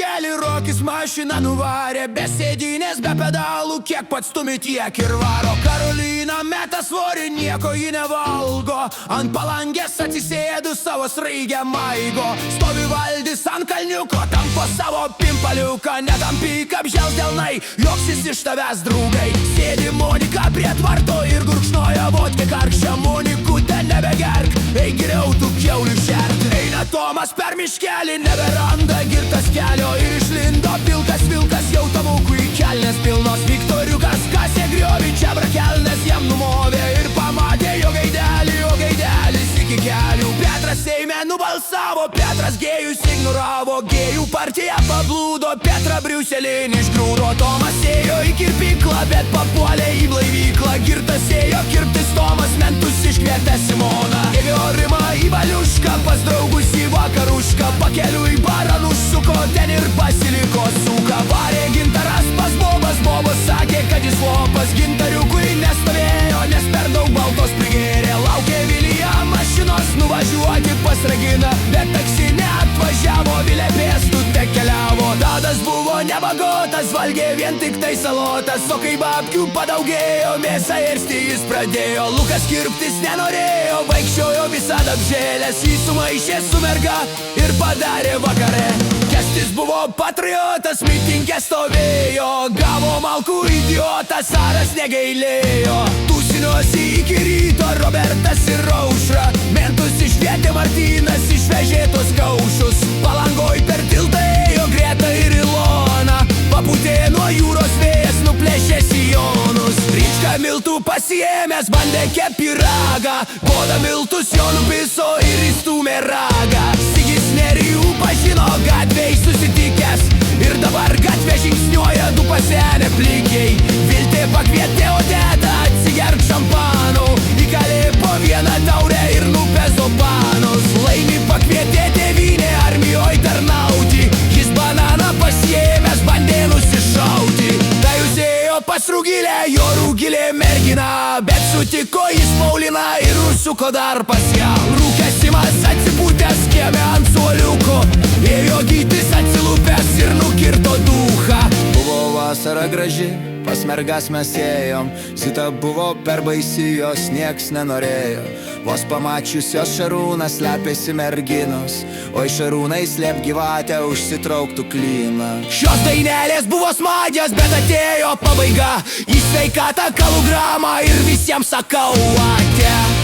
langelį Rokis mašiną nuvarė, be sėdynės, be pedalų, kiek pats stumi tiek ir varo. Karolina meta svorį, nieko ji nevalgo, ant palangės atsisėdu savo sraigę maigo. Stovi Valdis ant kalniuko, tampo savo pimpaliuką, netampyk apžels delnai, joksis iš tavęs draugai. Sėdi Monika prie tvarto ir gurkšnoja vodkę karkščią. Monikutę nebegerk, eik geriau tu kiaulių šert. Eina Tomas per miškelį, neberanda girtas kelio ir išlindo pilkas vilkas, jau tamukų į kelnes pilnos. Viktoriukas kasė griovį, čia brakelnes jam numovė ir pamatė jo gaidelis iki kelių. Petras Seime nubalsavo, Petras gėjus ignoravo, gėjų partija pablūdo, Petrą Briuselin išgrūdo. Tomas ėjo į kirpyklą, bet papuolė į blaivyklą. Girtas ėjo kirptis, Tomas mentus iškvietė Simoną. Ėjo Rima į Valiušką, pas draugus į vakarušką, pakeliu į barą nusuko, ten ir pasiliko suka. Varė Gintaras pas Bobas, Bobas sakė, kad jis lopas. Gintariukui nestovėjo, nes per daug baltos prigėrė. Laukė Vilija mašinos nuvažiuoti pas Reginą, bet taksi neatvažiavo, Vilė pėstute keliavo. Tadas buvo nebagotas, valgė vien tik tai salotas, o kai babkių padaugėjo, mėsą ėsti jis pradėjo. Lukas kirptis nenorėjo, vaikščiojo visada apžėlęs, jį sumaišė su merga ir padarė vakare. Kestis buvo patriotas, mitingė stovėjo, gavo malkų idiotas, Aras negailėjo. Tūsinosi iki ryto Robertas ir Aušra, mentus išvietė Martynas, išvežė tos kaušus. Palangoj per tiltą ėjo Greta ir Ilona, papūtė nuo jūros vėjas, nuplėšė sijonus. Ryčka miltų pasiėmęs bandė kep pyragą, Boda miltus jo nupiso ir įstūmė ragą. Sigis Nerijų pažino gatvėj susitikęs ir dabar gatvė žingsniuoja du pasenę plikiai. Viltė pakvietė Odetą atsigerk šampanų, įkalė po vieną taurę ir nupezo panus. Laimi pakvietė tėvynę armijoj tarnauti, jis bananą pasiėmęs bandė nusišauti. Tai jūs ėjo pas Rugilę, jo Rugilė mergina, bet sutiko jis Pauliną ir užsuko dar pas ją. Rūkęs Simas atsipūtęs kieme ant suoliuko, ėjo Gytis atsilupęs ir nukirto duchą. Buvo vasara graži, pas mergas mes ėjom, Zita buvo per baisi, jos nieks nenorėjo. Vos pamačius jos Šarūnas slėpėsi merginos, oi Šarūnai slėp gyvatę, užsitrauktų klyną. Šios dainelės buvo smagios, bet atėjo pabaiga, į sveikatą kalugramą ir visiems sakau ate.